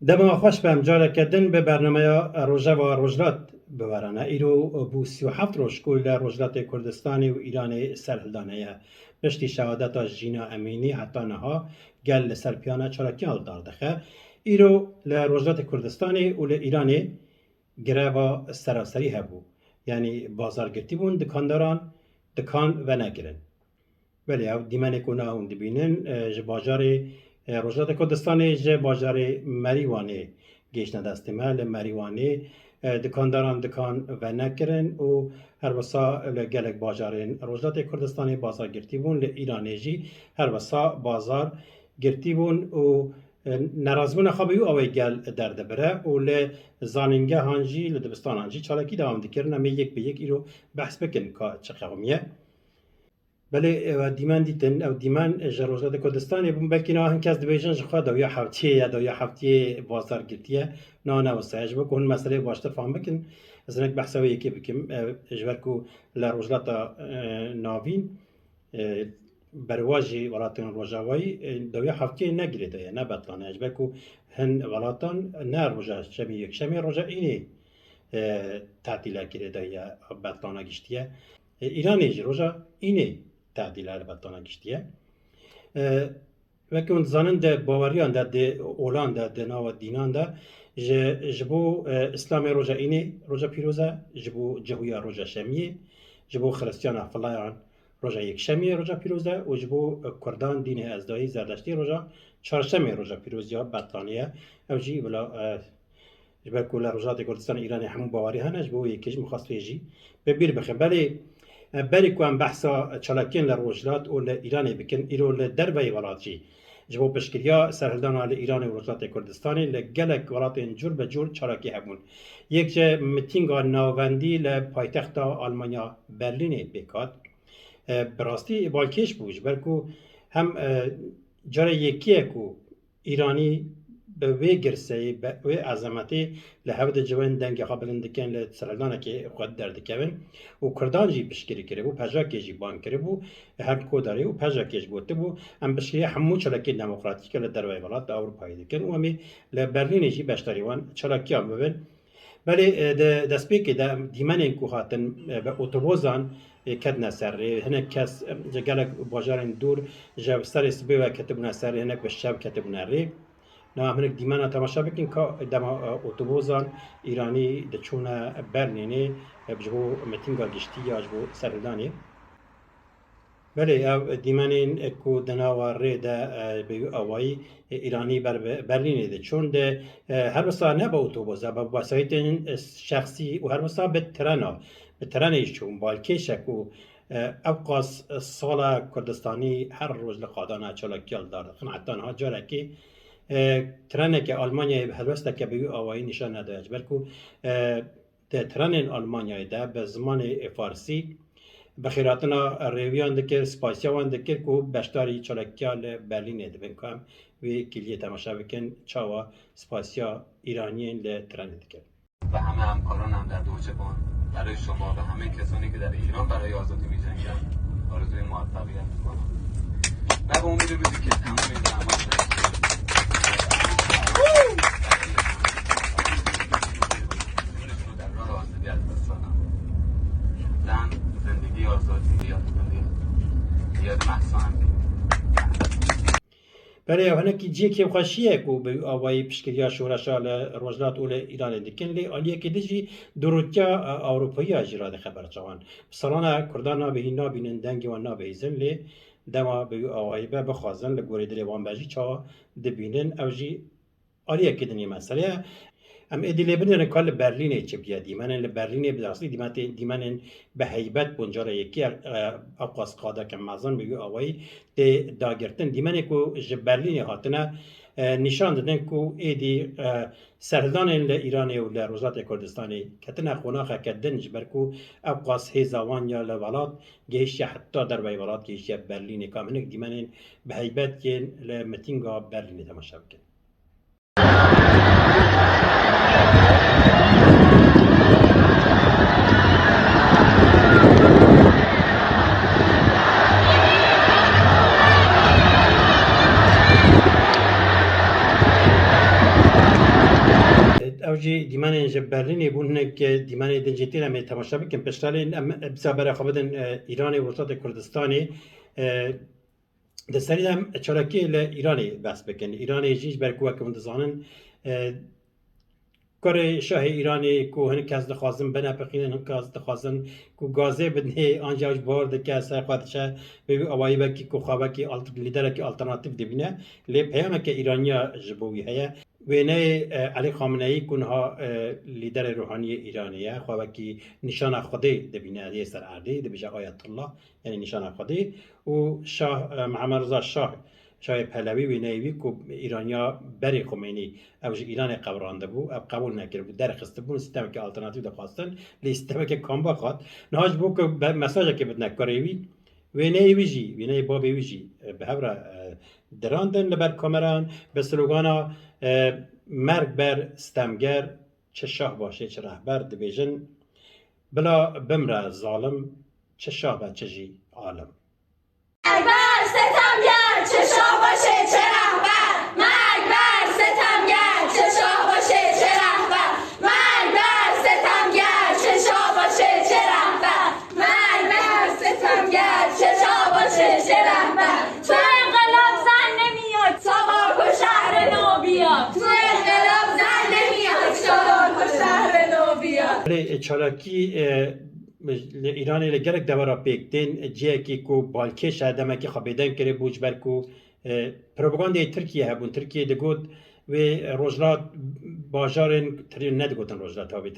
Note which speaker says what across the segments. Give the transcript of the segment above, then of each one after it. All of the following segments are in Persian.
Speaker 1: دما خوش بم جارە کردن به برنامه روژه و روجلات ببرانه ایرو بو 37 روش کل روجلات کردستانی و ایران سرهلدانه پشتی شهادت جینا امینی حتی نها گل سرپیانه چالکیان داردخه ایرو لروجلات کردستانی و لإیران گره سراسری هبو یعنی بازارگرتی بون دکانداران دکان و نگرن ولی او دیمنه کنه اون دبینن جباجار روجلات کردستانی جباجار مریوانه گیشنه دستمه لمریوانه دکانداران دکان و نکرن و هر وسا لگلک باجارین روجلات کردستانی بازار گرتی بون لإیرانه جی هر وسا بازار گرتی بون و نرازبون خوابیو اوی گل درده بره و لزانینگه هانجی لدبستان هانجی چالکی دوام دکرن اما یک به یک ایرو بحث بکن که چه قومیه بله دیمان دیتن او دیمان جروجات کردستانی بون بلکه نه هنکس دبیجن جخوا دویا حوتیه یا دویا حوتیه بازار گرتیه نه نه وسایج بکن مسئله باشتر فهم بکن از نک بحثوی یکی بکم جبرکو لروجات ناوین برواجی ولاتن روجاوی دویا حوتیه نگریده نه بطلانه جبرکو هن ولاتن نه روجا شمی یک شمی روجا اینی تعطیل گریده یا بطلانه گشتیه ایرانی جی روجا اینی تعدیلات بطانه گشتیه وکن زنان ده باوریان ده اولان ده ناو دینان ده جبو اسلام روجا اینه روجا پیروزه جبو جهویا روجا شمیه جبو خرستیان فلایان روجا یک شمیه روجا پیروزه و جبو کردان دین ازدایی زردشتی روجا چهارشنبه روجا پیروزی بطانیه او جی بلا جبرکو لروجات کردستان ایرانی همون باوری هنه جبو یکیش مخواستوی جی ببیر بخیر بلی که هم بحثا چالاکین لروجلات و لإیرانی بکن ایرو لدربای ولاتی جبو پشکریا سرهلدان لإیران و روجلات کردستانی لگلک ولات جور به جور چالاکی همون یک جه میتینگا ناوندی لپایتخت آلمانیا برلین بکات براستی بالکش بوش برکو هم جاره یکیه کو ایرانی به وی گرسه به وی عظمتی لحود جوان دنگ قابلن دکن لسرلدانه که خود درد کبن و کردان جی بشکری کرده بو پجاکی جی بان کرده بو هر کوداری و پجاکی جی بوده بو ام بشکری همو چلکی دموکراتیک لدروی ولات اروپایی دکن و امی لبرلین جی بشتریوان چلکی هم ببین بله دست بیکی ده دیمن این که خاطن به اتوبوزان کدنا سر هنک کس جگلک باجارن دور جب سر سبی و کتبونه سر هنک به شب کتبونه ری نه هنک دیمانا تماشا بکن که دما اتوبوزان ایرانی دچونه برنینه بجبو متینگا گشتی یا بجبو سردانی بله او دیمانین کو دناوار ری ده بیو اوایی ایرانی برلینه ده چون ده هر وسا نه با اتوبوزا با وسایط شخصی و هر وسا به ترانه چون بالکشه کو اوقاس سالا کردستانی هر روز لقادانا چلاکیال دارد خنعتان ها جاره که ترانه که آلمانیا هلوسته که بیو اوایی نشان ندهد بلکو ترانه آلمانیا ده به زمان فارسی بخیراتنا ریویان دکر سپاسیوان دکر کو بشتاری چالکیال برلینه دبن کام و کلیه تماشا بکن چاوا سپاسیا ایرانیین لترانه دکر
Speaker 2: و همه همکاران هم در دوچبان برای شما و همه کسانی که در ایران برای آزادی می جنگن آرزوی موفقیت میکنم و به امید روزی که تمام این زحمات در راه آزادی از دست دادم زن زندگی آزادی یاد محسا هم
Speaker 1: برای هنکی جی که خوشیه کو به آوای پشکریا شورشا روجلات اول ایران دکن لی آلیه که دیجی دروتیا اروپایی اجرا خبر جوان سالانه کردان نابهی نابینن دنگی و نابهیزن لی دما به آوای به بخوازن لگوری دلیوان بجی چا دبینن اوجی آلیه که دنی مسئله ام ادیله بنر کال برلینه چه بیا دیمانن لبرلینه بدرسی دیمانن به هیبت بنجاره یکی اقاس قاده که مازن بیو آوایی ده داگرتن دیمانه کو ج برلینه هاتنه نشان دادن کو ایدی سرهلدان ایران و روجلات کردستانی کتنه خوناخه کدن جبر کو اقاس هیزاوان یا لولات گیش حتی در وی ولات گیش برلینه کامنک دیمانن به هیبت که لمتینگا برلینه تماشا بکن اوجی دیمان جه برلینی بون که دیمان دنجیتی لما تماشا بکن پشتالین ام بسابر خبدن ایرانی و روسات کردستانی دستانی هم چراکی ایرانی بس بکن ایرانی جیش برکوه که مندزانن کار شاه ایرانی کو هن کس دخوازن بنا پخینن هن کس دخوازن کو گازه بدنه آنجاش بارد که سر خودشه ببی اوایی بکی کو خوابه کی لیدر کی آلترناتیو دبینه لی پیامه که ایرانیا جبوی هیا وینه علی خامنه ای کنها لیدر روحانی ایرانیه خوابه کی نشان خودی دبینه دی سر عردی دبیجه آیت الله یعنی نشان خودی و شاه محمد رضا شاه پهلوی و نیوی کو ایرانیا بری خمینی اوج ایران قبرانده بو اب قبول نکرد بود درخست بون سیستم که آلترناتیو دخواستن لیستم که کام بخواد نهاج بو که مساج که بدنا کاریوی و نیوی جی و نی بابی وی جی به هبر دراندن لبر کامران به سلوگانا مرگ بر ستمگر چه شاه باشه چه رهبر دبیجن بلا بمره ظالم چه شاه و چه جی عالم
Speaker 3: چه شاه باشه چه رهبر مرگ بر ستمگر چه شاه باشه چه رهبر مرگ بر ستمگر چه شاه باشه چه رهبر مرگ بر ستمگر چه شاه باشه چه رهبر تو انقلاب زن نمیاد تا بارکو شهر نو بیاد تو انقلاب زن نمیاد تا بارکو شهر نو بیاد
Speaker 1: چالاکی ایرانی لگرک دورا پیکتین جه کی کو بالکه شادمه کی خبیدن کری بوج بر کو پروپاگاندا ترکیه هبون ترکیه دگود و روجلات باجارن ترین ندگوتن روجلات ها به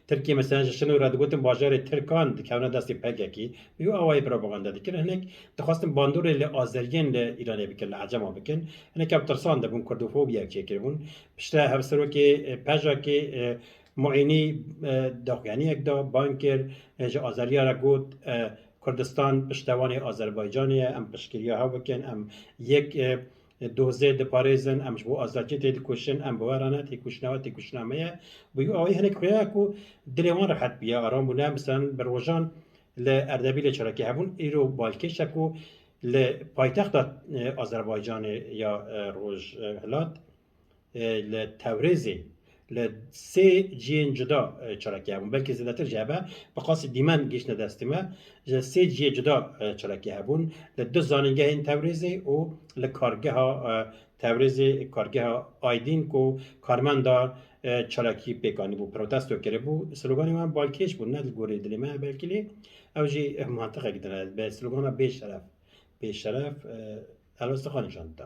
Speaker 1: ترکیه مثلا شنو را دگوتن باجار ترکان دکونه دستی پگه کی و اوای پروپاگاندا دکر هنک دخواستن باندور ل آذریین ل ایرانی بکن ل عجما بکن هنک اب ترسان دبون کردوفوبیا کی کربون پشت هفسرو کی پجا کی معینی داغیانی یک دا بانکر جا آذریا را گود کردستان پشتوان آذربایجانی ام پشکریا ها بکن ام یک دوزه دپاریزن ام جبو آزادی تید کشن ام بوارانه تی کشناوه تی کشنامه بیو آوی هنک خویا کو دلیوان راحت بیا آرام بونه مثلا بروجان ل اردبیل چراکی هبون ایرو بالکش کو ل پایتخت آذربایجان یا روج هلات ل تبریزی لسه جین جدا چراکی هبون بلکه زیادتر جهبه بقاس دیمن گیش ندستمه جه سه جی جدا چراکی هبون لدو زاننگه این تبریزه و لکارگه ها تبریزه کارگه ها آیدین کو کارمندا چراکی پیکانی بو پروتستو کرده بو سلوگانی من بالکش بو نه گوری دلیمه بلکه لی او جی منطقه گدنه به سلوگانا به شرف الوست خانه شانده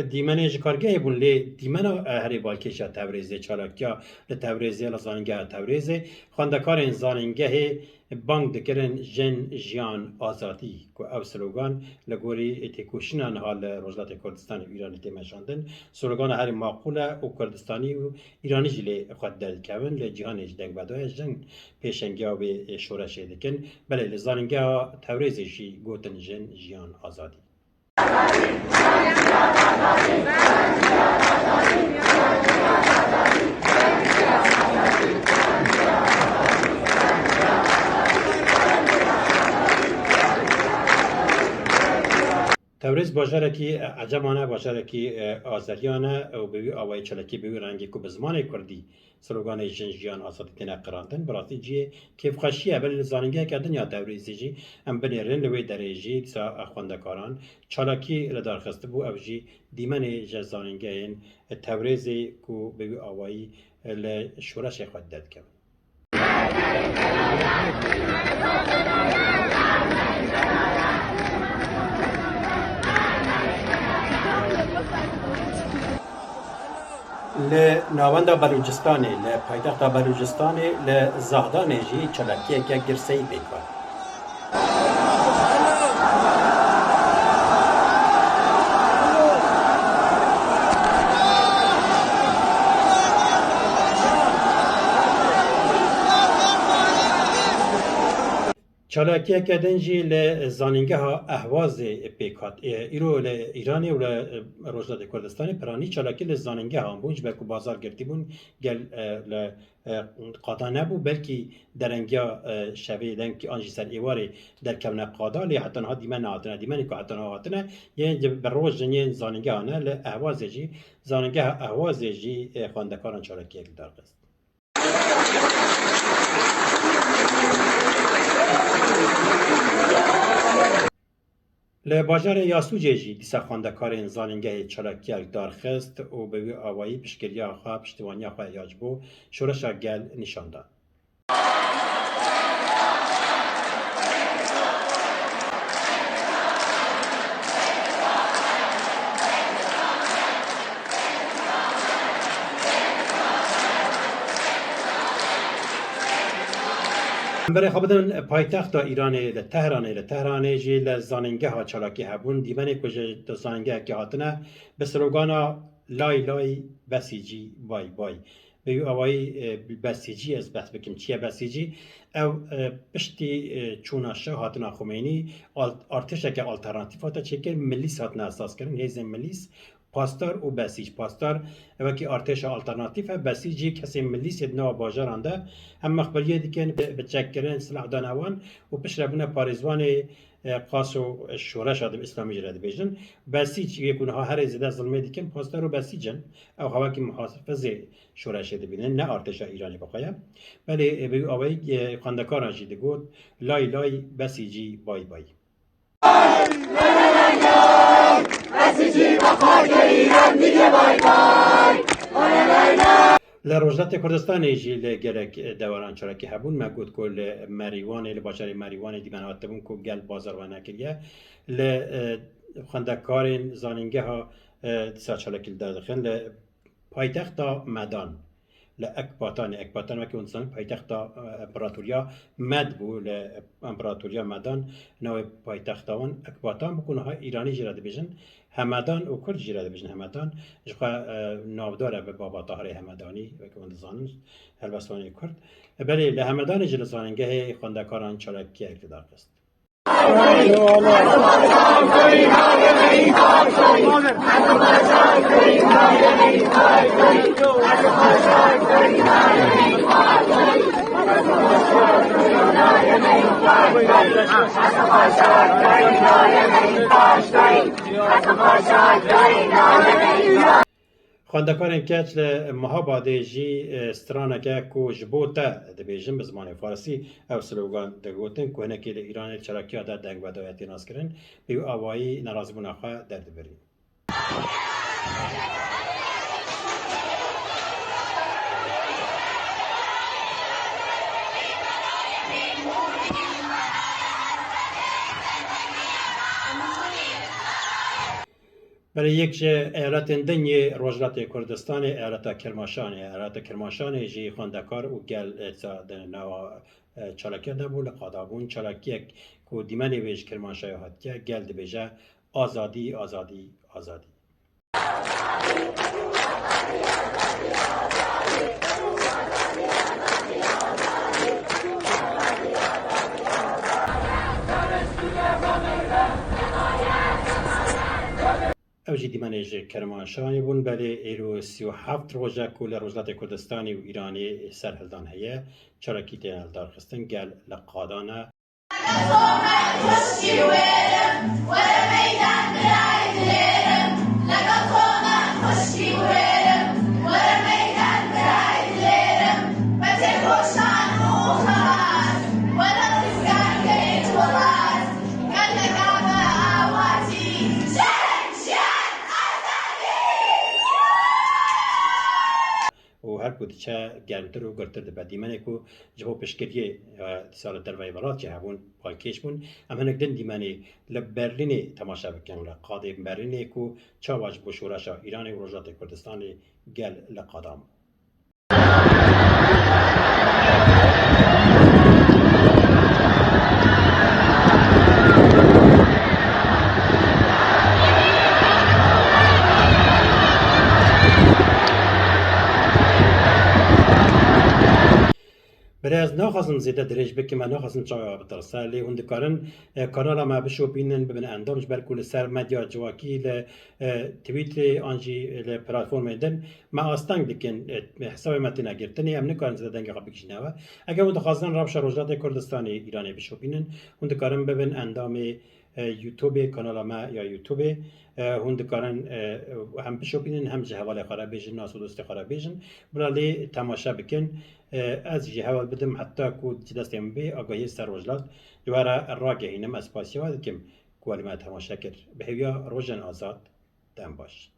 Speaker 1: دیمن کارگاه بون لی دیمن هری بالکشا تبریزه چالاکیا ل تبریزه لزانگه تبریزه خواندکار زانگه بانک دکرن جن جیان آزادی کو او سلوگان لگوری تکوشنان حال روزلات کردستان ایران تیمشاندن سلوگان هر معقوله او کردستانی و ایرانی جلی خود دل کون ل جهان جدنگ بدای جنگ پیشنگیا به شورش دکن بله لزانگه تبریزه جی گوتن جن جیان آزادی تبریز باجره کی عجمانه باجره کی آذریانه و به آوای چلکی به رنگی کو به زمان کردی سلوگان جنجیان آزادی تنه قراندن براتی جی کیف خشیه بل زانگه که دنیا تبریزی جی ام بنرن لوی درجی سا خواندکاران چلکی لدار خسته بو اوجی دیمن جزانگه این تبریزی کو به آوای ل شورش خود داد کم ل ناوندا بلوچستانی ل پایتخت بلوچستانی ل زهدان جی چلکی که گرسی بیکار چالاکیه که دنجی ل زانینگه ها اهواز پیکات ایرو ل ایرانی و ل روزنامه کردستانی پرانی چالاکی ل زانینگه ها بونج بلکو بازار گرتی بون گل ل قادا نبو بلکی درنگیا شوی دنگ آنجی سر ایواری در کمنا قادا لی حتی ها دیمن هاتنه دیمنی که حتی ها هاتنه یعنی بر روز جنین زانینگه ها نه ل اهواز جی زانینگه ها اهواز جی خواندکاران چالاکیه دار قست. ل باجار یاسوجه جی دیسا خواندکارین زانینگه چالاکیه دارخست و به آوایی پشکریا خواه پشتوانی خواه یاج بو شورشا گل نشان داد. برای خبردن پایتخت ایران لتهران جی لزانینگه ها چالاکی هبون دیمنی کجا زانینگه که هاتنه به سلوگانا لای لای بسیجی بای بای به آوایی بسیجی از بحث بکیم چیه بسیجی او پشتی چوناشه هاتنا خمینی ارتشه که آلترناتیفاتا چکر ملیس هاتنا اساس کردن هیزم ملیس پاستار و بسیج پاستار وکی ارتش آلترناتیف بسیجی کسی ملیس نو باجارانده هم مخبریه دیکن بچکرن سلاح دانوان و پشربونه پاریزوان قاس و شورش آدم اسلامی جرده بیجن بسیج یکونه ها هر زده ظلمه دیکن پاستار و بسیجن او هواکی محافظ شورش ده بینن نه ارتش ایرانی بقایا ولی به آوایی خواندکاران جیده گود لای لای بسیجی بای بای بسیجی با خاک ایران دیگه بای بای لروجدت کردستان جی لگرک دوران چراکی هبون مگود کل مریوان لباشر مریوان دی منوات بون کو گل بازار و نکریه ل خندکارین زانینگه ها دیسا چراکی دادخن ل پایتخت مدان ل اکباتان وکی انسان پایتخت امپراتوریا مد بو ل امپراتوریا مدان نو پایتخت وان اکباتان بکنه ها ایرانی جراده بیشن همدان و کرد جراده بیشن همدان جخوا نافداره به بابا طاهر همدانی وکی من زانست هلوسوانی کرد بله لهمدان جل زانینگه خواندکاران چالاکی اقتدار است. خواندکارن کچ مهاباده جی استرانکه کو جبوتا دبیجن به زمان فارسی او سلوگان دگوتن که هنکی ایران چراکی آده دنگ و دایتی ناز کرن بیو آوایی نرازی بناخواه درد برین. برای یک ایالت دنی روزلات کردستان ایالت کرماشان جی خواندکار و گل نوا چالاکی دبول قادابون چالاکی کو دیمنی ویج کرماشای هاتیا گل دبیجه آزادی آزادی آزادی. اوجی دیمنیج کرمانشاهی بون بله ایرو 37 روزه کل روزلات کردستانی و ایرانی سرهلدان هیه چراکی تینال دارخستن گل لقادانه هر کدی چه گرمتر و گرتر ده بدیمنه کو جبو پشکریه سال در ویولات چه هبون پایکش بون اما نکدن دیمنه لبرلین تماشا بکن لقاده برلینه کو چه واجب بشورشا ایران و روزات کردستان گل لقادام برای از نخواستم زیاده درج بکم، من نخواستم چای بترسه، لی هند کارن کانال ما بشوپینن ببین اندامش بر کل سر مدیا جواکی ل توییتر آنجی ل پلتفرم دن ما آستانگ دکن حساب متن اگرتنی هم نکارن زده دنگ قبل کشنوا اگر هند خواستن رابش روزات کردستانی ایرانی بشوپینن هند کارن ببین اندام یوتیوب کانال ما یا یوتیوب هند کارن هم بشوپینن هم جهوال خراب بیشن ناس و دوست خراب بیشن ولی تماشا بکن از جهوال بدم حتی کو دستم به آگاهی سر روزلات دوباره راگه اینم اسپاسیوال کم کوالی ما تماشا کرد به هویا روزن آزاد دم باش